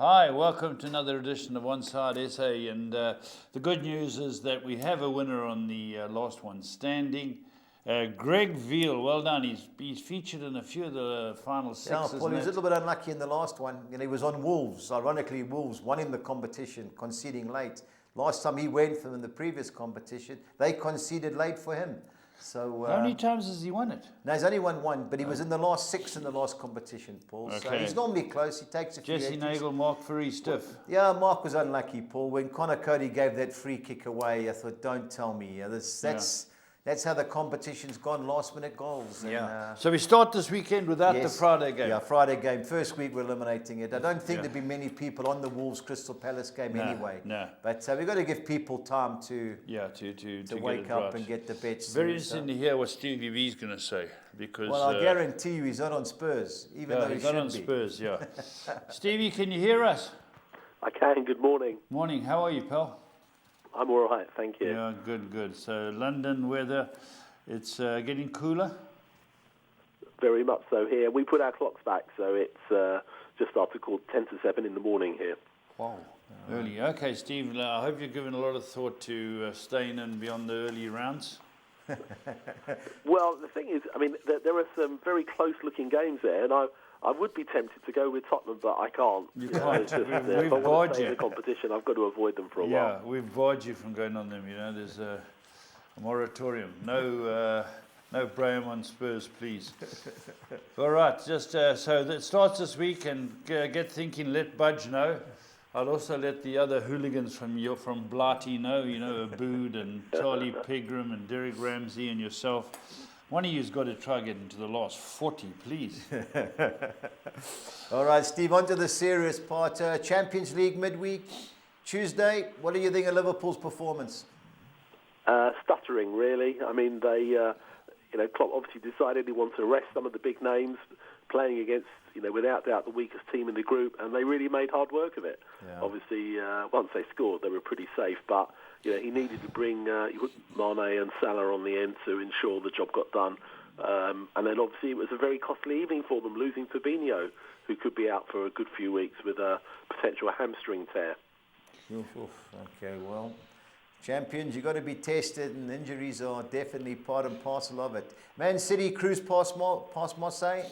Hi, welcome to another edition of Onside SA. And the good news is that we have a winner on the last one standing. Greg Veal, well done. He's featured in a few of the final six. Yeah, Paul, he was a little bit unlucky in the last one. He was on Wolves. Ironically, Wolves won him the competition, conceding late. Last time he went for them in the previous competition, they conceded late for him. So how many times has he won it? No, he's only won one, but he was in the last six in the last competition, Paul. Okay. So he's normally close. He takes a few Jesse edges. Nagel, Mark Furry, stiff. Yeah, Mark was unlucky, Paul. When Connor Cody gave that free kick away, I thought, don't tell me. That's how the competition's gone, last-minute goals. And, so we start this weekend without the Friday game. Yeah, Friday game. First week we're eliminating it. I don't think there'll be many people on the Wolves Crystal Palace game anyway. No. But we've got to give people time to wake up and get the bets. Very interesting to hear what Stevie V's going to say. Because, well, I guarantee you he's not on Spurs, even though he's not on Spurs, yeah. Stevie, can you hear us? I can. Good morning. Morning. How are you, pal? I'm all right, thank you. Yeah, good. So London weather, it's getting cooler? Very much so here. We put our clocks back, so it's just after 7 in the morning here. Wow. Early. Okay, Steve, I hope you've given a lot of thought to staying in beyond the early rounds. Well, the thing is, I mean, there are some very close-looking games there, and I would be tempted to go with Tottenham, but I can't. You can't. Just, we've if I want to stay you. in the competition, I've got to avoid them for a while. Yeah, we've barred you from going on them. There's a moratorium. No Braham on Spurs, please. All right, just so that starts this week, and get thinking. Let Budge know. I'll also let the other hooligans from Blighty know. Abood and Charlie Pegram and Derek Ramsey and yourself. One of you's got to try get into the last 40, please. All right, Steve, on to the serious part. Champions League midweek, Tuesday. What do you think of Liverpool's performance? Stuttering, really. I mean, they, Klopp obviously decided he wanted to rest some of the big names, playing against, without doubt, the weakest team in the group, and they really made hard work of it. Yeah. Obviously, once they scored, they were pretty safe, but he needed to bring Mane and Salah on the end to ensure the job got done. And then obviously it was a very costly evening for them, losing Fabinho, who could be out for a good few weeks with a potential hamstring tear. Okay, well, champions, you've got to be tested, and injuries are definitely part and parcel of it. Man City cruised past Marseille.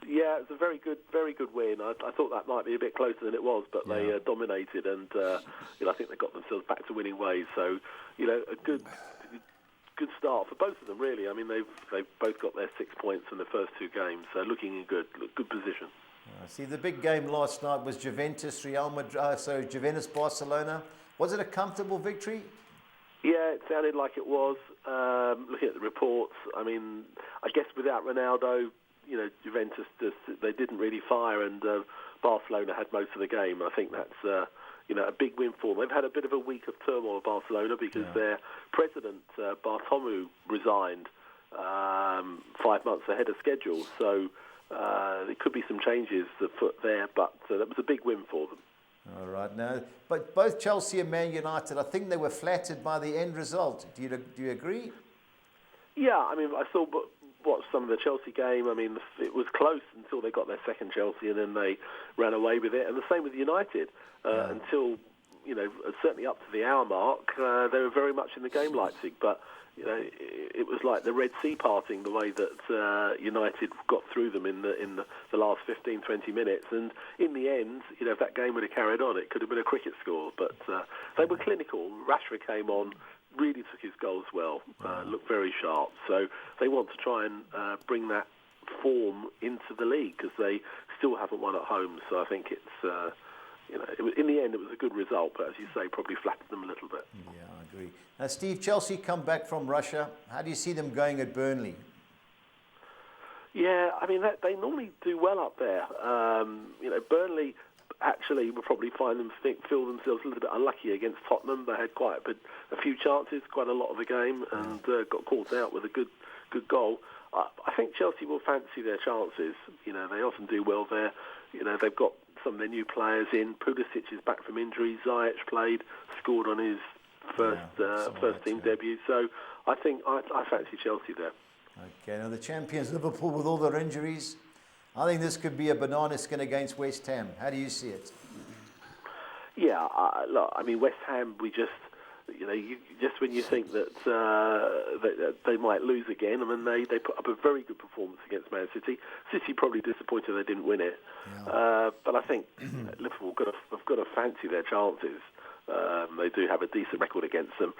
Yeah, it's a very good win. I thought that might be a bit closer than it was, but they dominated, and I think they got themselves back to winning ways. So, a good start for both of them, really. I mean, they've both got their 6 points in the first two games, so looking in good position. See, the big game last night was Juventus Barcelona. Was it a comfortable victory? Yeah, it sounded like it was. Looking at the reports, I mean, I guess without Ronaldo, Juventus they didn't really fire, and Barcelona had most of the game. I think that's a big win for them. They've had a bit of a week of turmoil, Barcelona, because their president Bartomeu resigned 5 months ahead of schedule. So there could be some changes afoot there, but that was a big win for them. All right, now, but both Chelsea and Man United, I think they were flattered by the end result. Do you agree? Yeah, I mean, I watched some of the Chelsea game. I mean, it was close until they got their second Chelsea, and then they ran away with it. And the same with United until, certainly up to the hour mark, they were very much in the game, Leipzig. But, it was like the Red Sea parting, the way that United got through them in the last 15, 20 minutes. And in the end, if that game would have carried on, it could have been a cricket score. But they were clinical. Rashford came on, really took his goals well, looked very sharp. So they want to try and bring that form into the league, because they still haven't won at home. So I think it's, in the end it was a good result, but as you say, probably flattered them a little bit. Yeah, I agree. Now, Steve, Chelsea come back from Russia. How do you see them going at Burnley? Yeah, I mean, they normally do well up there. Burnley actually will probably feel themselves a little bit unlucky against Tottenham. They had quite a few chances, quite a lot of the game, and got caught out with a good goal. I think Chelsea will fancy their chances. They often do well there. They've got some of their new players in. Pulisic is back from injury. Ziyech played, scored on his first team debut. So I think I fancy Chelsea there. Okay, now the champions Liverpool with all their injuries. I think this could be a banana skin against West Ham. How do you see it? Look, I mean, West Ham, just when you think that they might lose again, I mean, they put up a very good performance against Man City. City probably disappointed they didn't win it, but I think Liverpool have got to fancy their chances. They do have a decent record against them.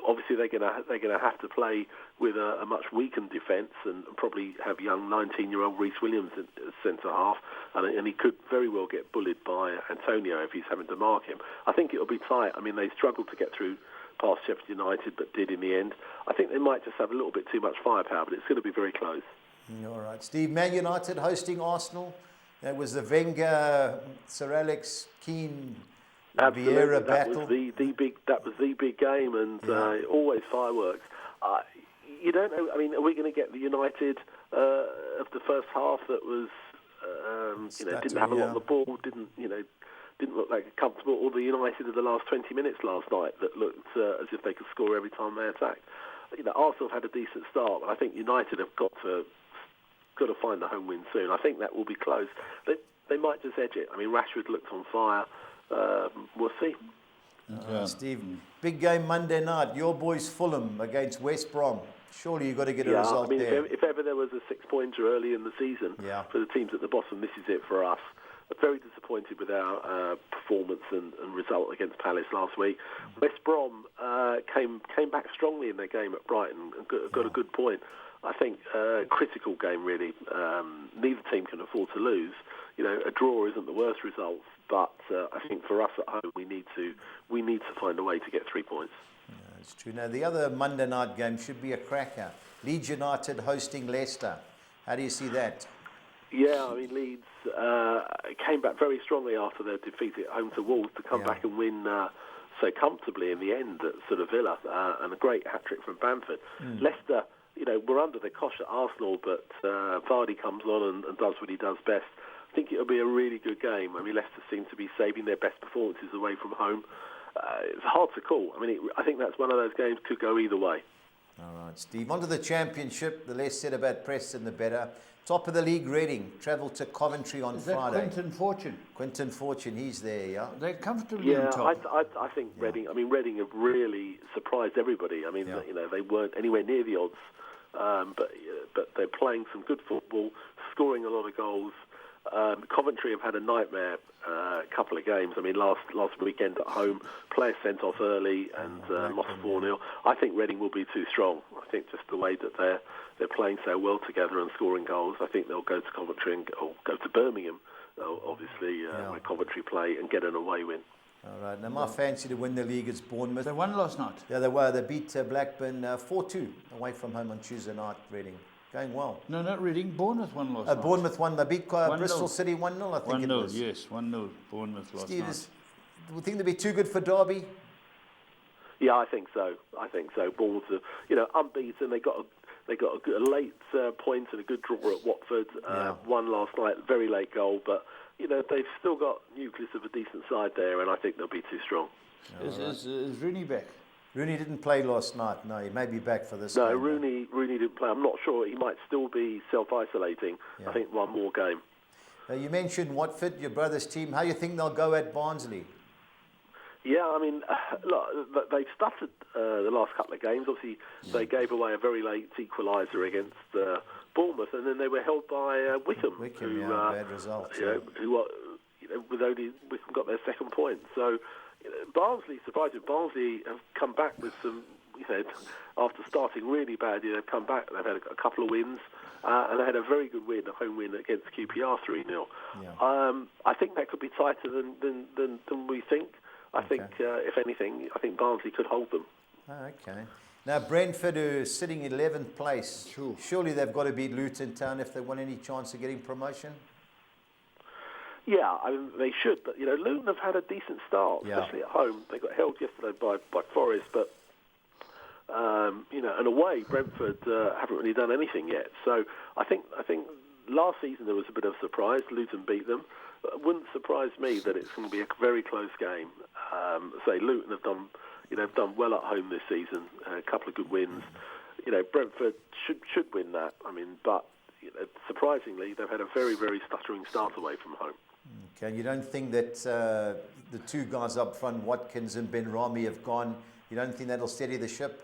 Obviously, they're gonna have to play with a much weakened defence and probably have young 19-year-old Reece Williams at centre half, and he could very well get bullied by Antonio if he's having to mark him. I think it'll be tight. I mean, they struggled to get through past Sheffield United, but did in the end. I think they might just have a little bit too much firepower, but it's going to be very close. All right, Steve. Man United hosting Arsenal. That was the Wenger, Sir Alex, Keane, Vieira battle. That was the big game, and always fireworks. You don't know. I mean, are we going to get the United of the first half that was, didn't have a lot of the ball, didn't look like comfortable, or the United of the last 20 minutes last night that looked as if they could score every time they attacked? Arsenal have had a decent start, but I think United have got to find the home win soon. I think that will be close. They might just edge it. I mean, Rashford looked on fire. We'll see. Steve, big game Monday night. Your boys Fulham against West Brom. Surely you've got to get a result there. If ever there was a 6-pointer early in the season for the teams at the bottom, this is it for us. Very disappointed with our performance and result against Palace last week. West Brom came back strongly in their game at Brighton and got a good point. I think critical game really. Neither team can afford to lose. A draw isn't the worst result, but I think for us at home we need to find a way to get 3 points. Yeah, it's true. Now the other Monday night game should be a cracker. Leeds United hosting Leicester. How do you see that? Yeah, I mean, Leeds came back very strongly after their defeat at home to Wolves to come back and win so comfortably in the end at sort of Villa, and a great hat-trick from Bamford. Leicester, were under the cosh at Arsenal, but Vardy comes on and does what he does best. I think it'll be a really good game. I mean, Leicester seem to be saving their best performances away from home. It's hard to call. I mean, I think that's one of those games could go either way. All right, Steve. On to the Championship. The less said about Preston, the better. Top of the league, Reading, travel to Coventry on Friday. Quentin Fortune? Quentin Fortune, he's there, yeah? They're comfortably on top. I think Reading. I mean, Reading have really surprised everybody. I mean, they weren't anywhere near the odds, but they're playing some good football, scoring a lot of goals. Coventry have had a nightmare couple of games. I mean, last weekend at home, players sent off early and lost 4-0. I think Reading will be too strong. I think just the way that they're playing so well together and scoring goals, I think they'll go to Coventry or go to Birmingham, obviously, where Coventry play, and get an away win. All right. Now, my fancy to win the league is Bournemouth. They won last night. Yeah, they were. They beat Blackburn 4-2 away from home on Tuesday night, Reading. Going well. No, not Reading. Bournemouth won last night. Bournemouth won. They beat Bristol City 1-0, I think it was. 1-0, yes. 1-0. Bournemouth last night. Do you think they'll be too good for Derby? Yeah, I think so. Bournemouth are, unbeaten. They got a late point and a good draw at Watford. Won last night, very late goal, but they've still got nucleus of a decent side there, and I think they'll be too strong. Is Rooney back? Rooney didn't play last night. No, he may be back for this game. No, Rooney didn't play. I'm not sure. He might still be self-isolating. I think one more game. You mentioned Watford, your brother's team. How do you think they'll go at Barnsley? Yeah, I mean, look, they've stuttered the last couple of games. Obviously, they gave away a very late equaliser against Bournemouth, and then they were held by Wickham. Who, bad result. With only Wickham got their second point. So, Barnsley, surprisingly, Barnsley have come back with some, after starting really badly, they've come back. They've had a couple of wins, and they had a very good win, a home win against QPR 3-0. I think that could be tighter than we think. I think, if anything, I think Barnsley could hold them. Okay. Now, Brentford are sitting in 11th place. Surely they've got to beat Luton Town if they want any chance of getting promotion? Yeah, I mean, they should, but Luton have had a decent start, especially at home. They got held yesterday by Forest, but and away Brentford haven't really done anything yet. So I think last season there was a bit of a surprise. Luton beat them. It wouldn't surprise me that it's going to be a very close game. Say Luton have done well at home this season. A couple of good wins. Brentford should win that. I mean, but surprisingly they've had a very, very stuttering start away from home. Okay, you don't think that the two guys up front, Watkins and Ben Rami, have gone? You don't think that'll steady the ship?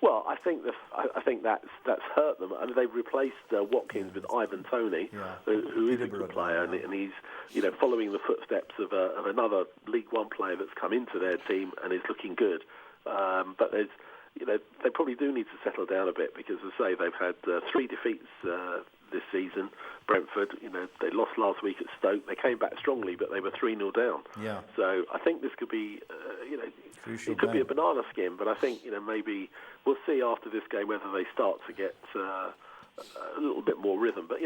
Well, I think that's hurt them. I mean, they've replaced Watkins with Ivan Toney, who is a good player, and he's following the footsteps of another League One player that's come into their team and is looking good. But there's they probably do need to settle down a bit because, as I say, they've had 3 defeats this season. Brentford, they lost last week at Stoke. They came back strongly, but they were 3-0 down. Yeah. So I think this could be, Crucial it could be a game. banana skin. But I think, maybe we'll see after this game whether they start to get a little bit more rhythm. But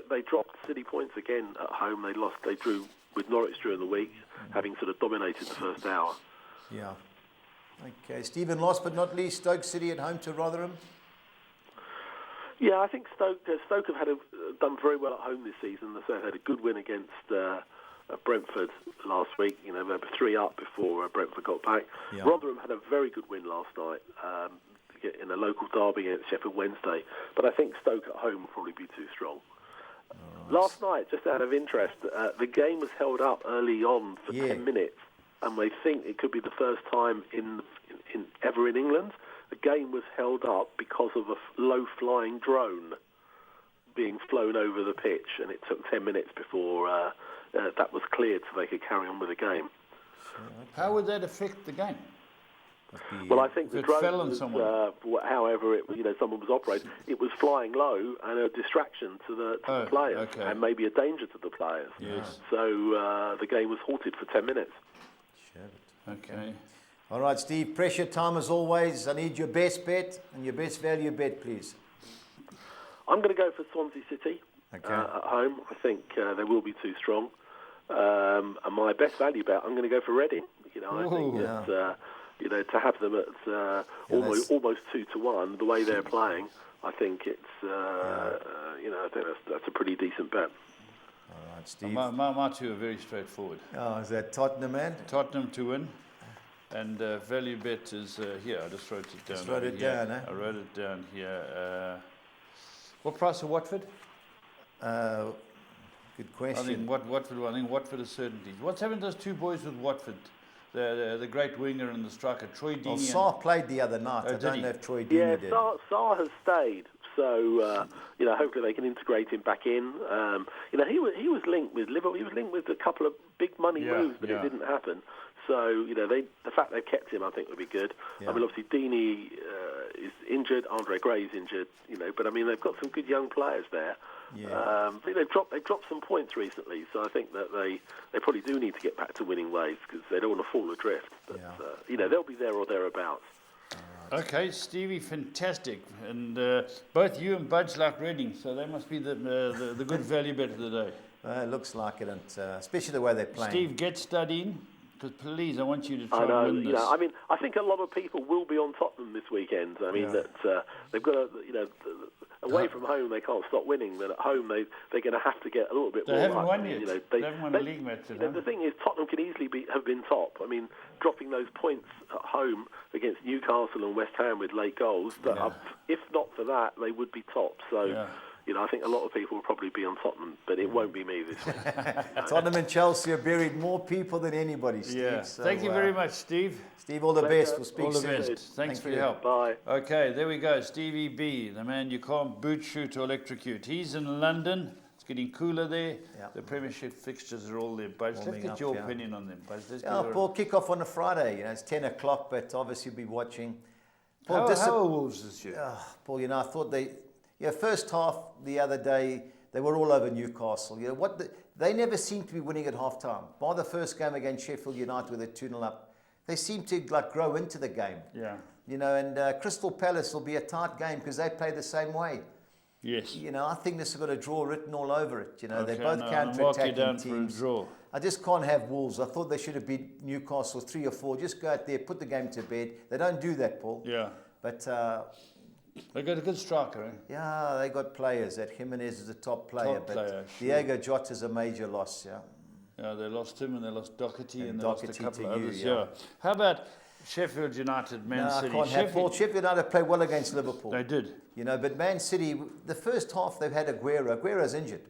they dropped City points again at home. They drew with Norwich during the week, having sort of dominated the first hour. Yeah. Okay, Stephen, last but not least, Stoke City at home to Rotherham. Yeah, I think Stoke have done very well at home this season. They had a good win against Brentford last week. They were 3 up before Brentford got back. Yeah. Rotherham had a very good win last night in a local derby against Sheffield Wednesday. But I think Stoke at home will probably be too strong. Right. Last night, just out of interest, the game was held up early on for 10 minutes, and they think it could be the first time ever in England. The game was held up because of a low-flying drone being flown over the pitch, and it took 10 minutes before that was cleared so they could carry on with the game. Sure, okay. How would that affect the game? Well, I think the If it fell drone on was, someone. however, someone was operating, it was flying low and a distraction to the players, okay. and maybe a danger to the players. Yes. So the game was halted for 10 minutes. Sure. Okay. All right, Steve, pressure time as always. I need your best bet and your best value bet, please. I'm going to go for Swansea City Okay. at home. I think they will be too strong. And my best value bet, I'm going to go for Reading. I think that to have them at almost 2-1, the way they're playing, I think it's I think that's a pretty decent bet. All right, Steve. My two are very straightforward. Oh, is that Tottenham, man? Tottenham to win. And value bet is here. I just wrote it down. Just wrote it here. down, eh? I wrote it down here. What price of Watford? Good question. I think Watford is certainty. What's happened to those 2 boys with Watford? The great winger and the striker, Troy Deeney. Well, Sarr played the other night. I did don't he? know if Troy Deeney Yeah, did. Sarr has stayed, so hopefully they can integrate him back in. He was linked with Liverpool. He was linked with a couple of big money moves, but it didn't happen. So the fact they've kept him, I think, would be good. Yeah. I mean, obviously Deeney is injured, Andre Gray's injured, but I mean they've got some good young players there. Yeah. But they've dropped some points recently, so I think that they probably do need to get back to winning ways because they don't want to fall adrift. But they'll be there or thereabouts. Okay, Stevie, fantastic. And both you and Budge like Reading, so they must be the good value bet of the day. It looks like it, and especially the way they're playing. Steve, get studying, because please, I want you to try I know, and win this. I mean, I think a lot of people will be on Tottenham this weekend. I mean, that they've got away from home they can't stop winning, but at home they're going to have to get a little bit They more. haven't won yet. They haven't won a they- league match at The home. thing is, Tottenham can easily have been top. I mean, dropping those points at home against Newcastle and West Ham with late goals. If not for that, they would be top. So. I think a lot of people will probably be on Tottenham, but it won't be me this week. Tottenham and Chelsea have buried more people than anybody, Steve. Yeah. So, Thank you very much, Steve. Steve, all the best. We'll speak All the soon. best. Thanks for your you. help. Bye. Okay, there we go. Stevie B, the man you can't boot, shoot, or electrocute. He's in London. It's getting cooler there. Yeah. The Premiership fixtures are all there. Budge, let's Warming get up, your yeah. opinion on them. Budge, let's Yeah, get Paul, kick off on a Friday. It's 10 o'clock, but obviously you'll be watching. Paul, how are Wolves this year? Paul, I thought first half the other day, they were all over Newcastle. They never seem to be winning at half time. By the first game against Sheffield United with a 2-0 up, they seem to grow into the game. Yeah. And Crystal Palace will be a tight game because they play the same way. Yes. I think this has got a draw written all over it. They're Okay, both no, I'll mark you counter-attacking down teams. for a draw. I just can't have Wolves. I thought they should have beat Newcastle 3 or 4. Just go out there, put the game to bed. They don't do that, Paul. Yeah. But They got a good striker, eh? yeah, they got players. That Jimenez is a top player. Top player, sure. Diego Jota's a major loss, Yeah, they lost him and they lost Doherty and they Doherty lost a couple to of you, others. yeah. How about Sheffield United, Man No, I City? can't have Paul. Sheffield United played well against Liverpool. They did. But Man City, the first half they've had Aguero's injured.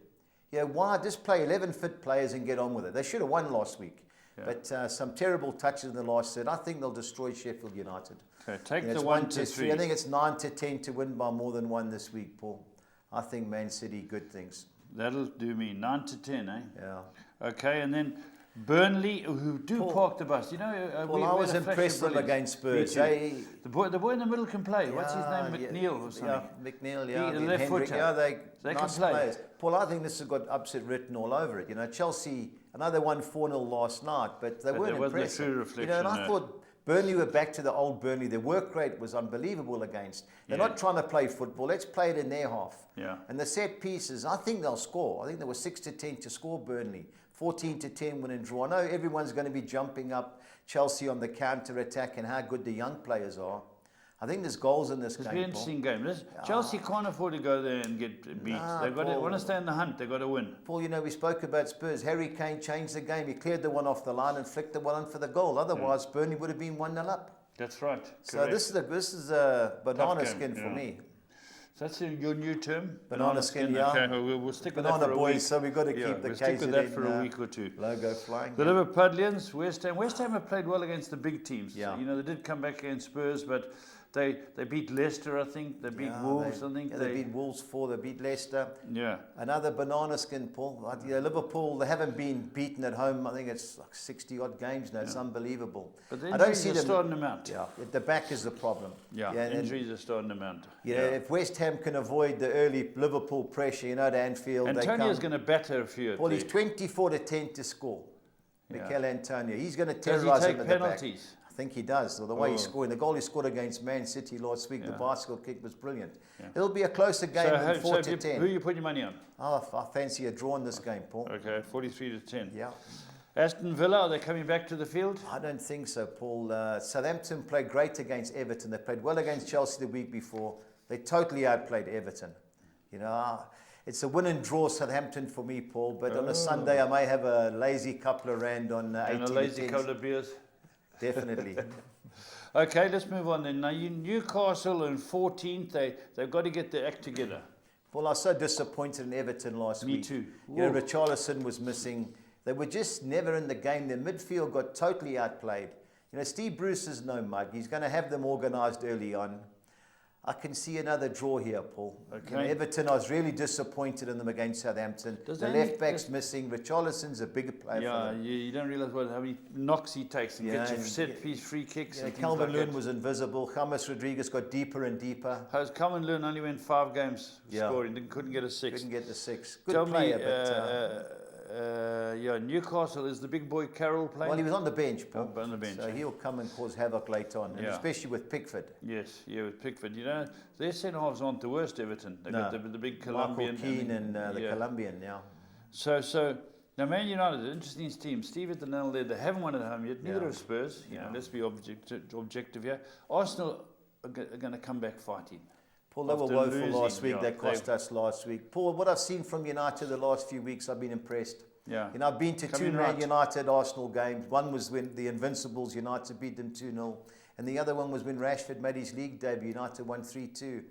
Yeah, why just play 11 fit players and get on with it? They should have won last week. Yeah. But some terrible touches in the last third. I think they'll destroy Sheffield United. Okay, take It's the 1 to 3. I think it's 9 to 10 to win by more than one this week, Paul. I think Man City, good things. That'll do me 9 to 10, eh? Yeah. Okay, and then Burnley, who do Paul, park the bus. You know, Well, I was impressed with them against Spurs. The boy in the middle can play. What's his name? McNeil or something? Yeah, McNeil, yeah. The and left Hendrick, footer. yeah, They nice can play. players. Paul, I think this has got upset written all over it. You know, Chelsea, I know they won 4-0 last night, but they weren't there wasn't a impressive. true reflection, You know, and I no. thought Burnley were back to the old Burnley. Their work rate was unbelievable against. They're Yeah. not trying to play football. Let's play it in their half. Yeah. And the set pieces, I think they'll score. I think there was 6 to 10 to score Burnley. 14 to 10 win and draw. I know everyone's going to be jumping up Chelsea on the counter attack and how good the young players are. I think there's goals in this It's game. an Paul. interesting game. Chelsea can't afford to go there and get beat. Nah, They've got to Paul. want to stay in the hunt. They've got to win. Paul, you know, we spoke about Spurs. Harry Kane changed the game. He cleared the one off the line and flicked the one on for the goal. Otherwise, Burnley would have been 1-0 up. That's right. So Correct. this is a banana Tough game, skin for yeah. me. So that's your new term? Banana skin, yeah. Okay, we'll stick with Banana that for a boys, week. so we've got to Yeah, keep the we'll stick with that for a KZN, week or two. logo flying. The Liverpudlians, West Ham. West Ham have played well against the big teams. Yeah. You know, they did come back against Spurs, but they beat Leicester, I think. They beat Wolves, I think. They beat Wolves 4, they beat Leicester. Yeah. Another banana skin, Paul. You know, Liverpool, they haven't been beaten at home. I think it's like 60-odd games now. It's unbelievable. But the I don't injuries see are them. starting to mount. Yeah, at the back is the problem. Yeah, and, injuries are starting to mount. you know, if West Ham can avoid the early Liverpool pressure, you know, at Anfield, Antonio's they come. going to batter a few. Well, he's 24 to 10 to score. Yeah. Mikel Antonio. He's going to Does he terrorise take him at the back. penalties? I think he does. Or the way he's Oh. scoring. The goal he scored against Man City last week, the Yeah. bicycle kick was brilliant. Yeah. It'll be a closer game than 4 to 10. Who you put your money on? Oh, I fancy a draw in this game, Paul. Okay, 43 to 10. Yeah. Aston Villa, are they coming back to the field? I don't think so, Paul. Southampton played great against Everton. They played well against Chelsea the week before. They totally outplayed Everton. You know, it's a win and draw Southampton for me, Paul. But on a Sunday, I may have a lazy couple of rand on 18 And a to lazy 10s. couple of beers? Definitely. Okay, let's move on then. Now, Newcastle in 14th, they've got to get their act together. Well, I was so disappointed in Everton last Me week. too. You know, Whoa. Richarlison was missing. They were just never in the game. Their midfield got totally outplayed. You know, Steve Bruce is no mug. He's going to have them organised early on. I can see another draw here, Paul. You know, Okay. Everton, I was really disappointed in them against Southampton. Does the Andy- left back's missing. Richarlison's a bigger player for Yeah, them. you don't realise how many knocks he takes and Yeah, gets you and- set piece free kicks. You know, and things Calvin like Lewin that. was invisible. James Rodriguez got deeper and deeper. Calvin Lewin only went 5 games Yeah. scoring, couldn't get a 6. Couldn't get the 6. Good Tell player, me, but... Newcastle, is the big boy Carroll playing? well, he was on the bench, Paul. On the bench. So he'll come and cause havoc later on, and Yeah. especially with Pickford. Yes, yeah, with Pickford. You know, their centre halves aren't the worst, Everton. They've got the big Colombian. Michael Keane and the yeah. Colombian, yeah. So now Man United, an interesting team. Steve at the nail there. They haven't won at home yet. Neither Yeah. have Spurs. You know, Yeah. let's be objective here. Arsenal are going to come back fighting. Paul, they were After woeful losing, last week. yeah, They cost us last week. Paul, what I've seen from United the last few weeks, I've been impressed. Yeah. You know, I've been to Coming 2 right. Man United Arsenal games. One was when the Invincibles, United beat them 2-0. And the other one was when Rashford made his league debut, United won 3-2.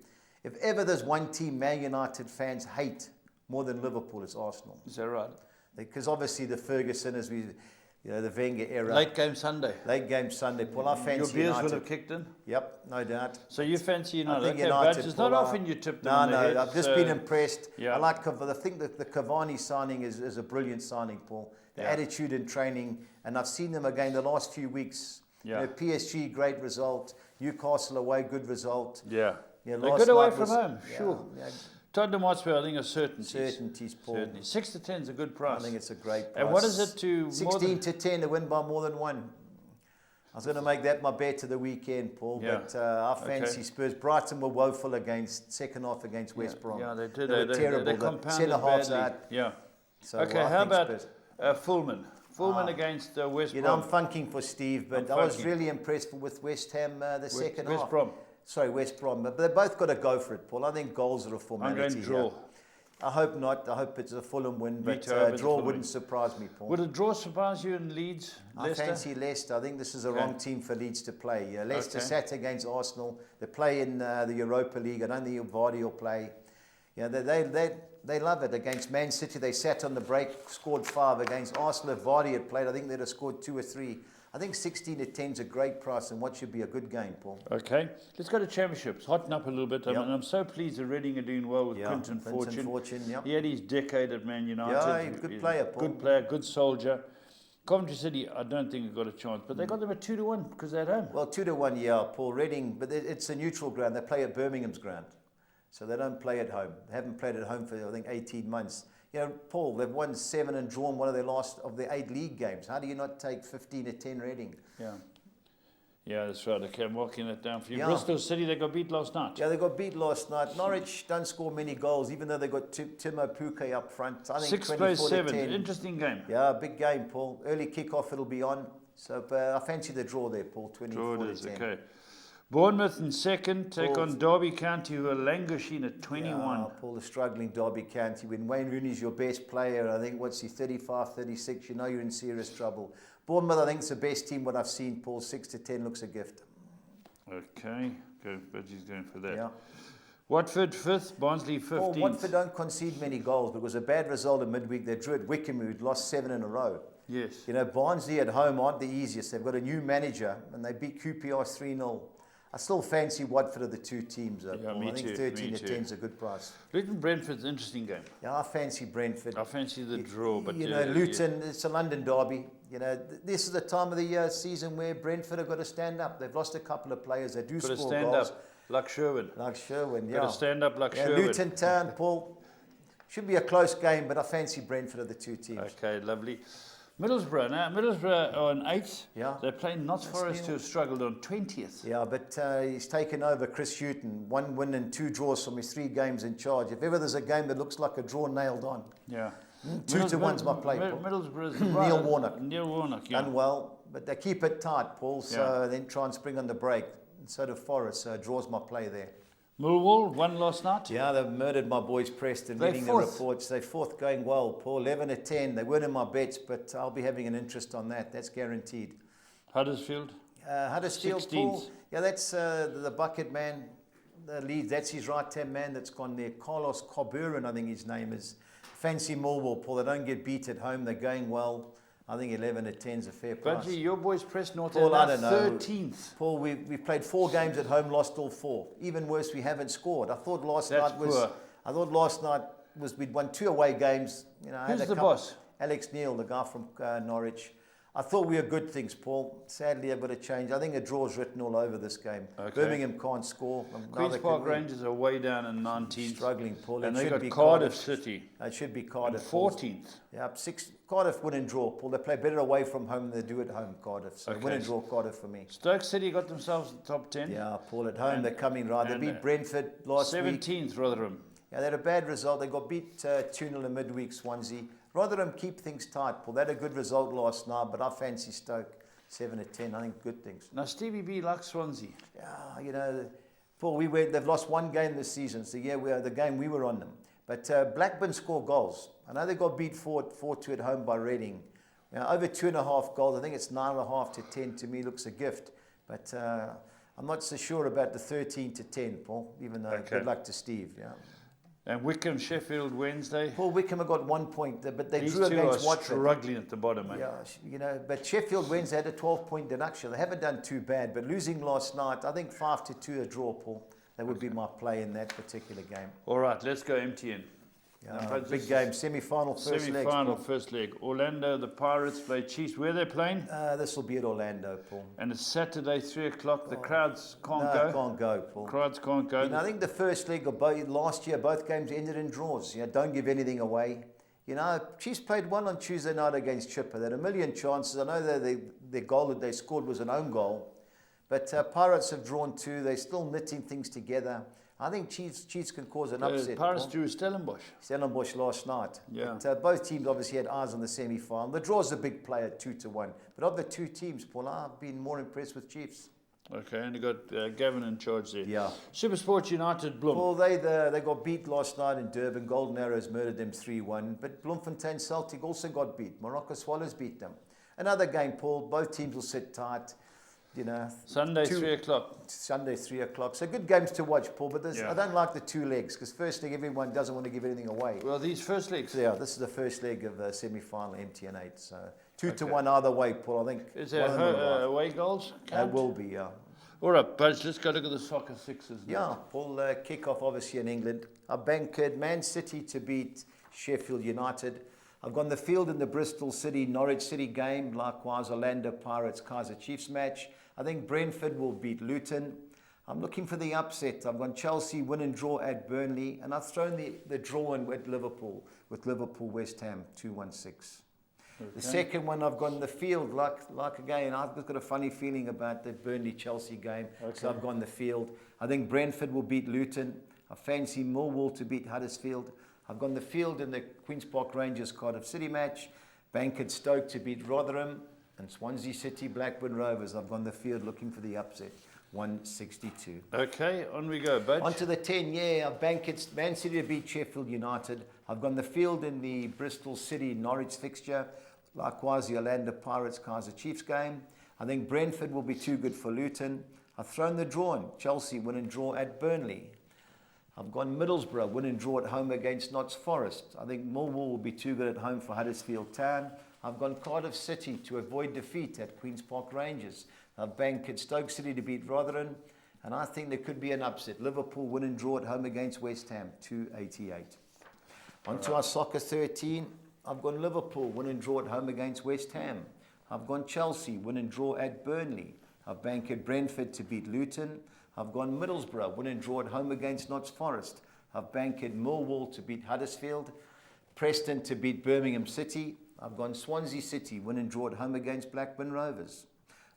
If ever there's one team Man United fans hate more than Liverpool, it's Arsenal. Is that right? Because obviously the Ferguson, the Wenger era. Late game Sunday. Late game Sunday. Paul, I Your fancy beers United. will have kicked in. Yep, no doubt. So you fancy I United? think Okay, United. Budge, it's not Paul, often you tip them No, on the head, I've just so- been impressed. Yeah. I think that the Cavani signing is a brilliant signing, Paul. The Yeah. attitude in training, and I've seen them again the last few weeks. Yeah. You know, PSG, great result. Newcastle away, good result. Yeah. You know, They're last good away night from was- home, yeah, sure. yeah, Tottenham Hotspur, I think, are certainties. certainties, Paul. Certainly. 6 to 10 is a good I price. think it's a great price. And what is it to more 16 than, to 10 to win by more than one. I was going to make that my bet to the weekend, Paul, Yeah. but I fancy Okay. Spurs. Brighton were woeful second half against West Brom. Yeah, they did. They were They terrible. The compounded centre-halves badly. out. Yeah. So Okay, I how think about Spurs. Fulham? Fulham against West You know, I'm Brom. funking for Steve, but I'm I was funking. really impressed with West Ham the second West half. Brom. Sorry, West Brom. But they both got to go for it, Paul. I think goals are a I'm formality. going draw. here. I hope not. I hope it's a Fulham win, but too, I hope it's a draw Fulham wouldn't win. surprise me, Paul. Would a draw surprise you in Leeds? I Leicester? fancy Leicester. I think this is the Okay. wrong team for Leeds to play. Leicester Okay. sat against Arsenal. They play in the Europa League. I don't think Vardy will play. Yeah, they love it. Against Man City, they sat on the break, scored 5. Against Arsenal, if Vardy had played, I think they'd have scored 2 or 3. I think 16-10 is a great price and what should be a good game, Paul. Okay, let's go to championships. Hotting up a little bit. Yep. I'm so pleased that Reading are doing well with Yeah, Quinton Fortune. Yep. He had his decade at Man United. Yeah, good player, Paul. Good player, good soldier. Coventry City, I don't think have got a chance, but they got them at 2-1 because they're at home. Well, 2-1, yeah, Paul. Reading, but it's a neutral ground. They play at Birmingham's ground. So they don't play at home. They haven't played at home for, I think, 18 months. You know, Paul, they've won 7 and drawn one of their last of their 8 league games. How do you not take 15-10 Reading? Yeah. Yeah, that's right. Okay, I'm walking that down for you. Yeah. Bristol City, they got beat last night. Yeah, they got beat last night. Norwich don't score many goals, even though they got Timo Pukki up front. I think 6 plays 7. 10. Interesting game. Yeah, big game, Paul. Early kick-off, it'll be on. So I fancy the draw there, Paul. 24-10. Draw it is, okay. Bournemouth in second take on Derby County, who are languishing at 21. Yeah, Paul, the struggling Derby County. When Wayne Rooney's your best player, I think, what's he, 35, 36, you know you're in serious trouble. Bournemouth, I think, it's the best team what I've seen, Paul. 6-10 looks a gift. Okay, Budgie's going for that. Yeah. Watford 5th, Barnsley 15th. Paul, Watford don't concede many goals, but it was a bad result in midweek. They drew at Wickham, who'd lost 7 in a row. Yes. You know, Barnsley at home aren't the easiest. They've got a new manager, and they beat QPR 3-0. I still fancy Watford of the two teams. Yeah, Paul. me I think too, 13-10 is a good price. Luton Brentford's an interesting game. Yeah, I fancy Brentford. I fancy the draw, but you know, Luton, it's a London derby. You know, this is the time of the year, season where Brentford have got to stand up. They've lost a couple of players. They do got to score stand goals. up like Sherwin. Like Sherwin, yeah. Got to stand up like Yeah, Sherwin. Luton Town, Paul. Should be a close game, but I fancy Brentford of the two teams. Okay, lovely. Middlesbrough are on 8th. Yeah. They're playing Notts Forest, who have struggled on 20th. Yeah, but he's taken over Chris Hughton. 1 win and 2 draws from his 3 games in charge. If ever there's a game that looks like a draw nailed on. Yeah. 2-1's my play, Paul. Middlesbrough's Neil Warnock. Neil Warnock, yeah. Done well, but they keep it tight, Paul, so then try and spring on the break. And so do Forest, so draws my play there. Millwall won last night. Yeah, they've murdered my boys Preston, They're reading the fourth. reports. They're 4th going well, Paul. 11-10. They weren't in my bets, but I'll be having an interest on that. That's guaranteed. Huddersfield. Huddersfield, 16th. Paul. Yeah, that's the bucket man, the lead. That's his right-hand man that's gone there. Carlos Coburn, I think his name is. Fancy Millwall, Paul. They don't get beat at home. They're going well. I think 11-10 is a fair price. Budgie, your boys Preston North Paul, are I don't know. 13th. Paul, we've played 4 games at home, lost all 4. Even worse, we haven't scored. I thought last That's night was. poor. I thought last night was we'd won 2 away games. You know, I had Who's a the couple- boss? Alex Neil, the guy from Norwich. I thought we were good things, Paul. Sadly, I've got to change. I think a draw's written all over this game. Okay. Birmingham can't score. Queen's Park Rangers are way down in 19th. Struggling, Paul. And It they should got be Cardiff City. It should be And Cardiff. Paul. 14th. Yeah, 6. Cardiff win and draw, Paul. They play better away from home than they do at home, Cardiff. So Okay. win and draw Cardiff for me. Stoke City got themselves in the top 10. Yeah, Paul, at home they're coming right. They and, beat Brentford last week. 17th, Rotherham. Yeah, they had a bad result. They got beat 2-0 in midweek, Swansea. Rotherham keep things tight, Paul. They had a good result last night, but I fancy Stoke 7-10. I think good things. Now, Stevie B likes Swansea. Yeah, you know, Paul, they've lost 1 game this season. It's the game we were on them. But Blackburn score goals. I know they got beat 4-2 at home by Reading. You know, over 2.5 goals. I think it's 9.5 to 10 to me looks a gift. But I'm not so sure about the 13-10, Paul, even though good luck to Steve. Yeah. And Wickham, Sheffield, Wednesday. Paul, Wickham have got 1 point, but they These drew two against are Watford. struggling at the bottom, mate. Yeah, you know, but Sheffield Wednesday had a 12-point deduction. They haven't done too bad, but losing last night, I think 5-2 a draw, Paul. That would be my play in that particular game. All right, let's go MTN. Yeah, big game, semi-final, first leg. Semi-final, first leg. Orlando, the Pirates play Chiefs. Where they're playing? This will be at Orlando, Paul. And it's Saturday, 3 o'clock. The crowds can't No, go. can't go, Paul. Crowds can't go. You know, I think the first leg of last year, both games ended in draws. You know, don't give anything away. You know, Chiefs played well on Tuesday night against Chipper. They had a million chances. I know that their goal that they scored was an own goal. But Pirates have drawn 2. They're still knitting things together. I think Chiefs can cause an upset. Pirates Paul. drew Stellenbosch. Stellenbosch last night. Yeah. But, both teams obviously had eyes on the semi-final. The draw's a big play at 2-1. But of the 2 teams, Paul, I've been more impressed with Chiefs. Okay, and you got Gavin in charge there. Yeah. Supersports United, Bloem. Well, they got beat last night in Durban. Golden Arrows murdered them 3-1. But Bloemfontein Celtic also got beat. Morocco Swallows beat them. Another game, Paul. Both teams will sit tight. you know. Sunday, 3 o'clock. Sunday, 3 o'clock. So good games to watch, Paul, but Yeah. I don't like the two legs, because first leg, everyone doesn't want to give anything away. Well, these first legs. So, yeah, this is the first leg of the semi-final, MTN8. So 2 to Okay. 1 either way, Paul. I think Is one there of them will arrive. away goals? There Count? will be, yeah. All right, Budge, let's go look at the soccer sixes now. Yeah, Paul, kick-off obviously in England. I banked Man City to beat Sheffield United. I've gone the field in the Bristol City, Norwich City game. Likewise, Orlando Pirates, Kaiser Chiefs match. I think Brentford will beat Luton. I'm looking for the upset. I've gone Chelsea win and draw at Burnley. And I've thrown the draw in with Liverpool West Ham, 2-1-6. The second one, I've gone the field, like again, I've just got a funny feeling about the Burnley-Chelsea game, so I've gone the field. I think Brentford will beat Luton. I fancy Millwall to beat Huddersfield. I've gone the field in the Queen's Park Rangers Cardiff City match. Banked Stoke to beat Rotherham. And Swansea City, Blackburn Rovers. I've gone the field looking for the upset, 162. Okay, on we go, Budge. On to the 10, yeah. I've banked Man City to beat Sheffield United. I've gone the field in the Bristol City Norwich fixture. Likewise, the Orlando Pirates Kaiser Chiefs game. I think Brentford will be too good for Luton. I've thrown the draw in. Chelsea win and draw at Burnley. I've gone Middlesbrough win and draw at home against Notts Forest. I think Millwall will be too good at home for Huddersfield Town. I've gone Cardiff City to avoid defeat at Queen's Park Rangers. I've banked Stoke City to beat Rotherham. And I think there could be an upset. Liverpool win and draw at home against West Ham, 288. On to our soccer 13. I've gone Liverpool, win and draw at home against West Ham. I've gone Chelsea, win and draw at Burnley. I've banked Brentford to beat Luton. I've gone Middlesbrough, win and draw at home against Notts Forest. I've banked Millwall to beat Huddersfield. Preston to beat Birmingham City. I've gone Swansea City, win and draw at home against Blackburn Rovers.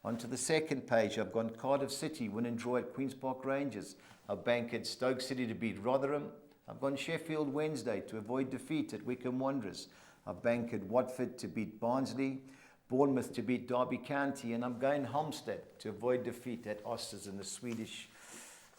On to the second page, I've gone Cardiff City, win and draw at Queen's Park Rangers. I've banked Stoke City to beat Rotherham. I've gone Sheffield Wednesday to avoid defeat at Wycombe Wanderers. I've banked Watford to beat Barnsley, Bournemouth to beat Derby County, and I'm going Halmstad to avoid defeat at Osters in the Swedish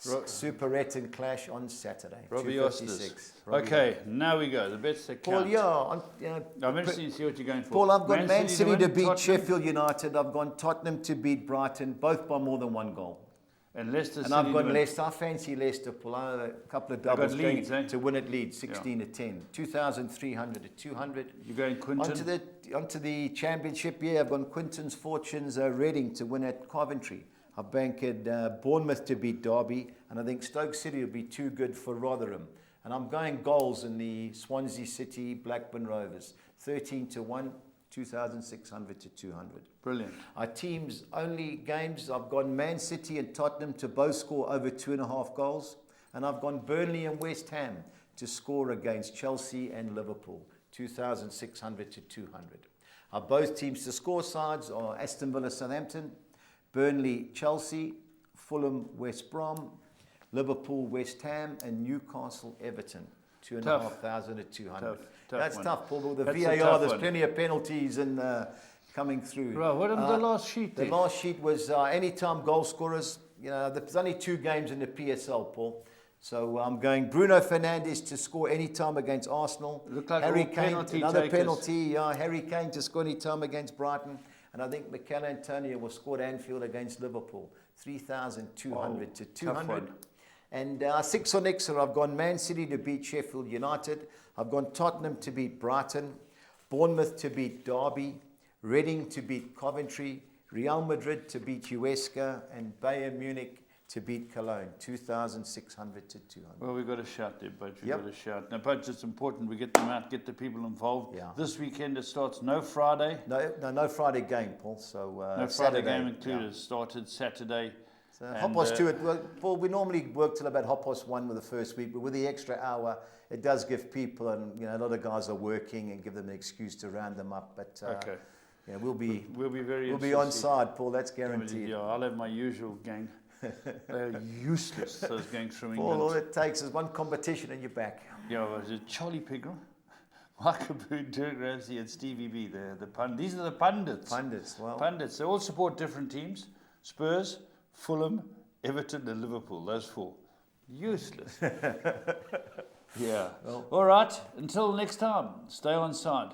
Superettan clash on Saturday. Robbie 256. Osters. Okay, now we go. The bets that count. Paul, yeah, I'm interested to see what you're going for. Paul, I've got Man City to win, beat Tottenham, Sheffield United. I've gone Tottenham to beat Brighton, both by more than one goal. And Leicester And City I've to got win. Leicester. I fancy Leicester, Paul. A couple of got doubles Leeds, going eh? to win at Leeds, 16 to 10. 2,300 to 200. You're going Quinton. Onto the championship, yeah, I've gone Quinton's Fortunes Reading to win at Coventry. I've banked Bournemouth to beat Derby, and I think Stoke City will be too good for Rotherham. And I'm going goals in the Swansea City Blackburn Rovers, 13 to 1, 2,600 to 200. Brilliant. Our team's only games, I've gone Man City and Tottenham to both score over 2.5 goals. And I've gone Burnley and West Ham to score against Chelsea and Liverpool, 2,600 to 200. Our both teams to score sides are Aston Villa, Southampton, Burnley, Chelsea, Fulham, West Brom, Liverpool, West Ham, and Newcastle, Everton, 2,500 to 200. That's one. tough, Paul. With the That's a VAR, tough there's one. plenty of penalties and coming through. Right, what happened to the last sheet The then? last sheet was anytime goal scorers. You know, there's only 2 games in the PSL, Paul. So I'm going Bruno Fernandes to score any time against Arsenal. Look like Harry all Kane, penalty another takers. penalty. Harry Kane to score any time against Brighton. And I think Mikel Antonio will score at Anfield against Liverpool, 3,200 to 200. one. And 6 on Exeter, I've gone Man City to beat Sheffield United. I've gone Tottenham to beat Brighton, Bournemouth to beat Derby, Reading to beat Coventry, Real Madrid to beat Huesca, and Bayern Munich to beat Cologne, 2,600 to 200. Well, we've got a shout there, Budge. We've Yep. got a shout. Now, Budge, it's important we get them out, get the people involved. Yeah. This weekend it starts no Friday. No Friday game, Paul. So No Friday Saturday game included. yeah. It started Saturday. So And, 2:30. Well, Paul, we normally work till about 1:30 with the first week, but with the extra hour, it does give people, and a lot of guys are working and give them an excuse to round them up. But Okay. yeah, we'll be very on interested. side, Paul. That's guaranteed. Yeah, I'll have my usual gang. They're useless, those gangs from Paul, all England. it takes is one competition and you're back. Yeah, was it Charlie Pigram, Michael Boone, Dirk Ramsey, and Stevie B? These are the pundits. Pundits, well. Pundits. They all support different teams: Spurs, Fulham, Everton, and Liverpool. Those 4. Useless. Yeah. Well, all right. Until next time, stay on side.